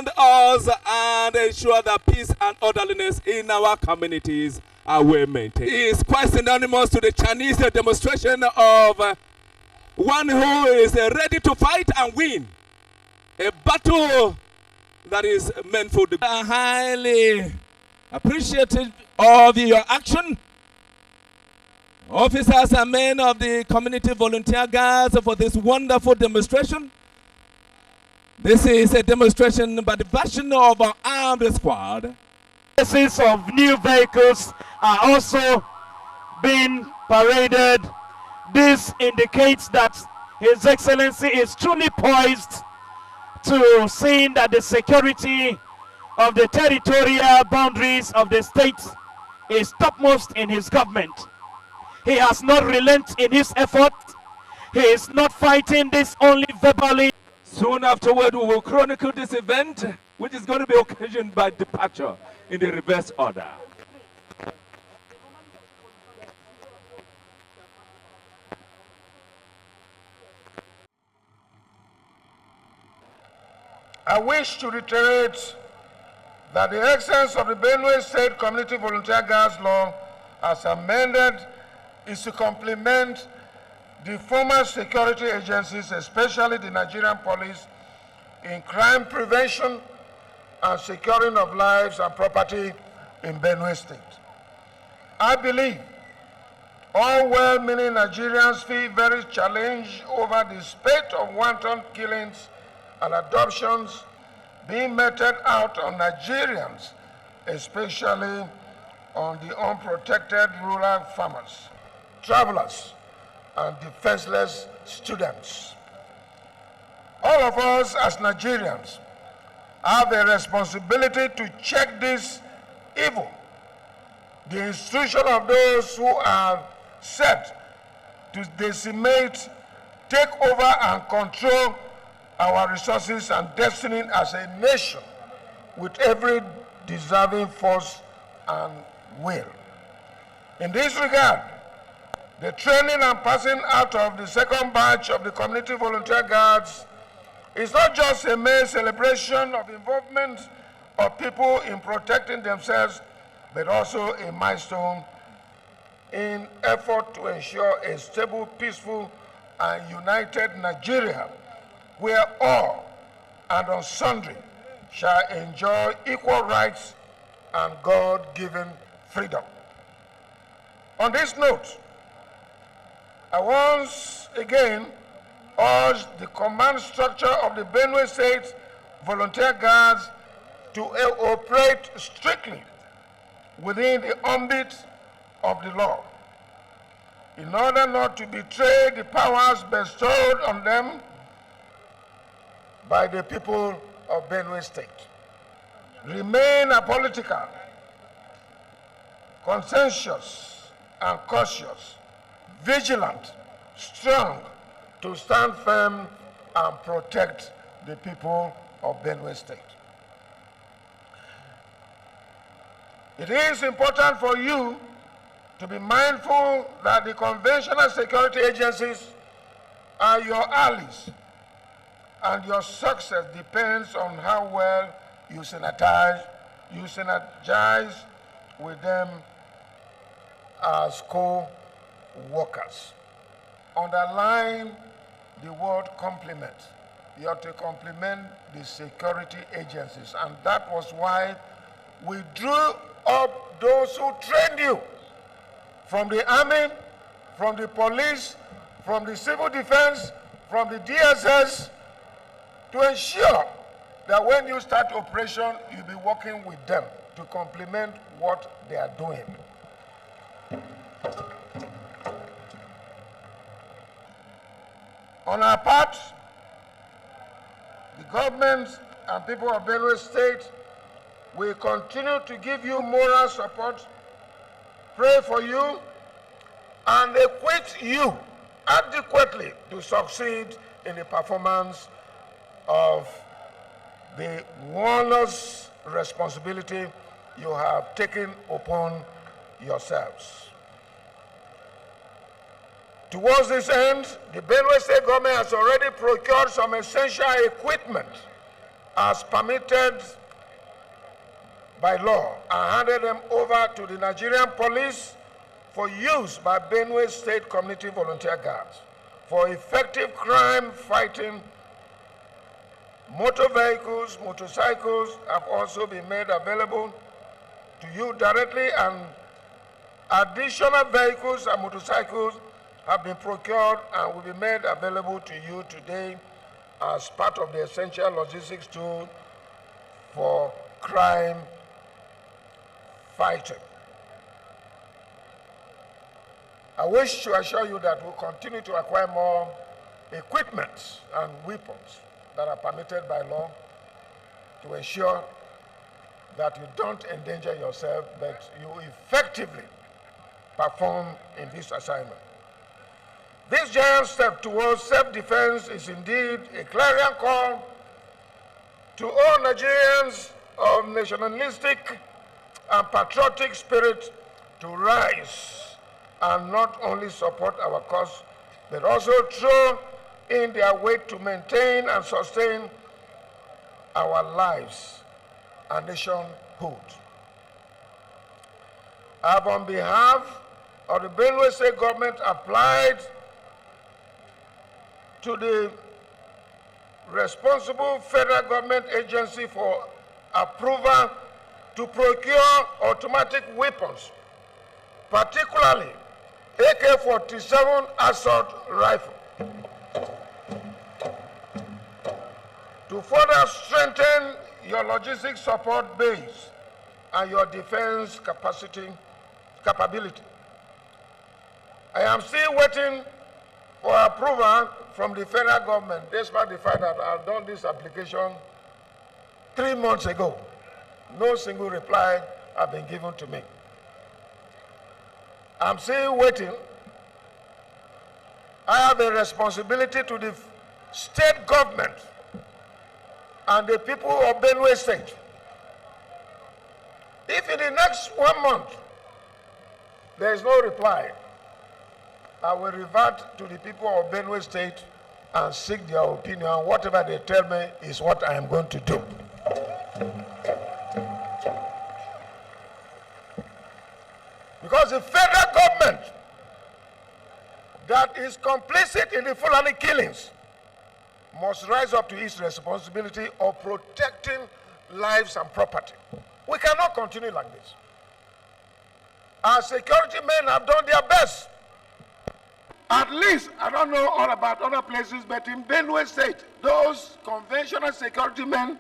defend us and ensure that peace and orderliness in our communities are well maintained. It is quite synonymous to the Chinese demonstration of one who is ready to fight and win a battle that is meant for the good. I highly appreciated of your action, officers and men of the community volunteer guards, for this wonderful demonstration. This is a demonstration by the version of our armed squad. Pieces of new vehicles are also being paraded. This indicates that His Excellency is truly poised to seeing that the security of the territorial boundaries of the state is topmost in his government. He has not relented in his effort. He is not fighting this only verbally. Soon afterward, we will chronicle this event, which is going to be occasioned by departure in the reverse order. I wish to reiterate that the essence of the Benue State Community Volunteer Guards Law, as amended, is to complement the former security agencies, especially the Nigerian police, in crime prevention and securing of lives and property in Benue State. I believe all well-meaning Nigerians feel very challenged over the spate of wanton killings and adoptions being meted out on Nigerians, especially on the unprotected rural farmers, travelers, and defenseless students. All of us as Nigerians have a responsibility to check this evil. The institution of those who are set to decimate, take over, and control our resources and destiny as a nation with every deserving force and will. In this regard, the training and passing out of the second batch of the Community Volunteer Guards is not just a mere celebration of involvement of people in protecting themselves, but also a milestone in effort to ensure a stable, peaceful, and united Nigeria, where all and on sundry shall enjoy equal rights and God-given freedom. On this note, I once again urge the command structure of the Benue State Volunteer Guards to operate strictly within the ambit of the law, in order not to betray the powers bestowed on them by the people of Benue State. Remain apolitical, conscientious and cautious, vigilant, strong, to stand firm and protect the people of Benue State. It is important for you to be mindful that the conventional security agencies are your allies, and your success depends on how well you synergize with them as co-workers. Underline the word complement. You have to complement the security agencies, and that was why we drew up those who trained you from the army, from the police, from the civil defense, from the DSS, to ensure that when you start operation, you'll be working with them to complement what they are doing. On our part, the government and people of Benue State will continue to give you moral support, pray for you, and equip you adequately to succeed in the performance of the onerous responsibility you have taken upon yourselves. Towards this end, the Benue State government has already procured some essential equipment as permitted by law and handed them over to the Nigerian police for use by Benue State Community Volunteer Guards for effective crime fighting. Motor vehicles, motorcycles have also been made available to you directly, and additional vehicles and motorcycles have been procured and will be made available to you today as part of the essential logistics tool for crime fighting. I wish to assure you that we'll continue to acquire more equipment and weapons that are permitted by law to ensure that you don't endanger yourself, but you effectively perform in this assignment. This giant step towards self-defense is indeed a clarion call to all Nigerians of nationalistic and patriotic spirit to rise and not only support our cause, but also throw in their weight to maintain and sustain our lives and nationhood. I have, on behalf of the Benue State government, applied to the responsible federal government agency for approval to procure automatic weapons, particularly AK-47 assault rifle, to further strengthen your logistic support base and your defense capability. I am still waiting for approval from the federal government, despite the fact that I've done this application 3 months ago. No single reply has been given to me. I'm still waiting. I have a responsibility to the state government and the people of Benue State. If in the next 1 month there is no reply, I will revert to the people of Benue State and seek their opinion. Whatever they tell me is what I am going to do. Because the federal government that is complicit in the Fulani killings must rise up to its responsibility of protecting lives and property. We cannot continue like this. Our security men have done their best. At least, I don't know all about other places, but in Benue State, those conventional security men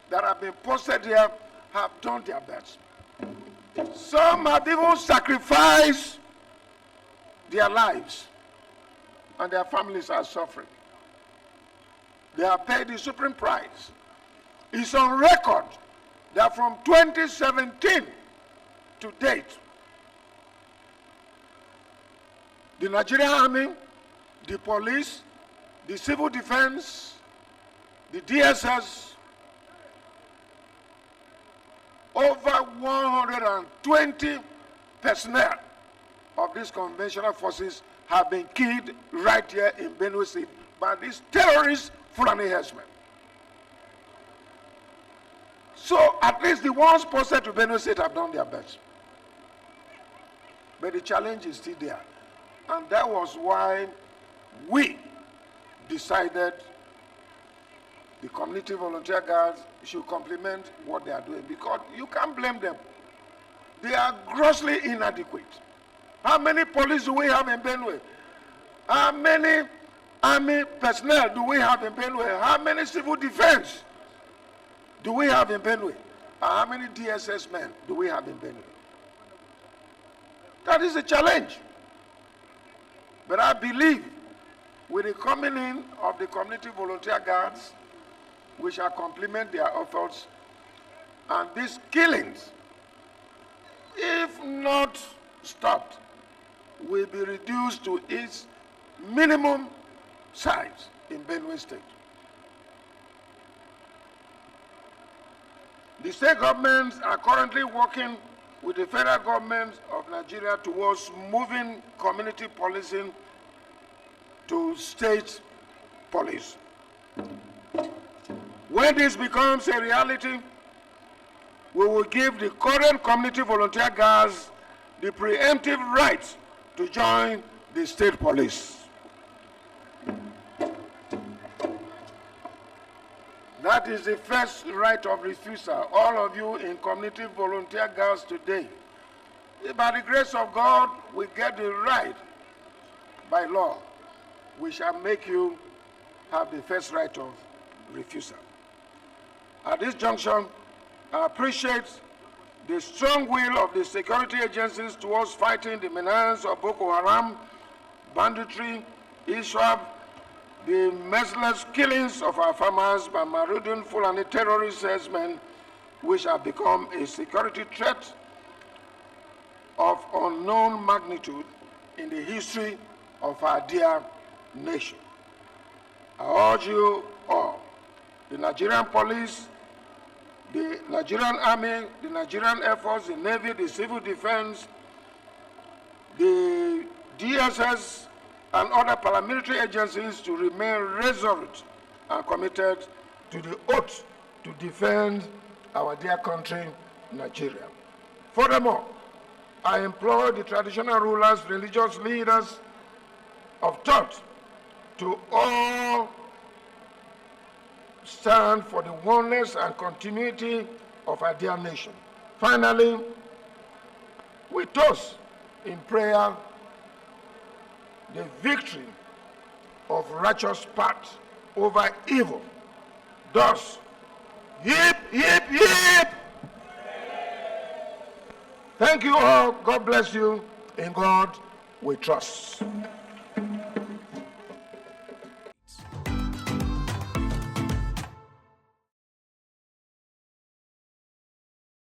that have been posted here have done their best. Some have even sacrificed their lives, and their families are suffering. They have paid the supreme price. It's on record that from 2017 to date, the Nigerian Army, the police, the civil defense, the DSS, over 120 personnel of these conventional forces have been killed right here in Benue State by these terrorist Fulani herdsmen. So at least the ones posted to Benue State have done their best. But the challenge is still there. And that was why we decided the community volunteer guards should complement what they are doing, because you can't blame them. They are grossly inadequate. How many police do we have in Benue? How many army personnel do we have in Benue? How many civil defense do we have in Benue? How many DSS men do we have in Benue? That is a challenge. But I believe with the coming in of the community volunteer guards, we shall complement their efforts, and these killings, if not stopped, will be reduced to its minimum size in Benue State. The state governments are currently working with the federal government of Nigeria towards moving community policing to state police. When this becomes a reality, we will give the current community volunteer guards the preemptive right to join the state police. That is the first right of refusal. All of you in community volunteer guards today, by the grace of God, we get the right by law. We shall make you have the first right of refusal. At this junction, I appreciate the strong will of the security agencies towards fighting the menace of Boko Haram, banditry, ISWAP, the merciless killings of our farmers by marauding Fulani terrorist herdsmen, which have become a security threat of unknown magnitude in the history of our dear nation. I urge you all, the Nigerian police, the Nigerian Army, the Nigerian Air Force, the Navy, the Civil Defense, the DSS, and other paramilitary agencies to remain resolute and committed to the oath to defend our dear country, Nigeria. Furthermore, I implore the traditional rulers, religious leaders of thought to all stand for the oneness and continuity of our dear nation. Finally, we toast in prayer the victory of righteous path over evil. Thus, yip, yip, yip! Thank you all. God bless you. In God we trust.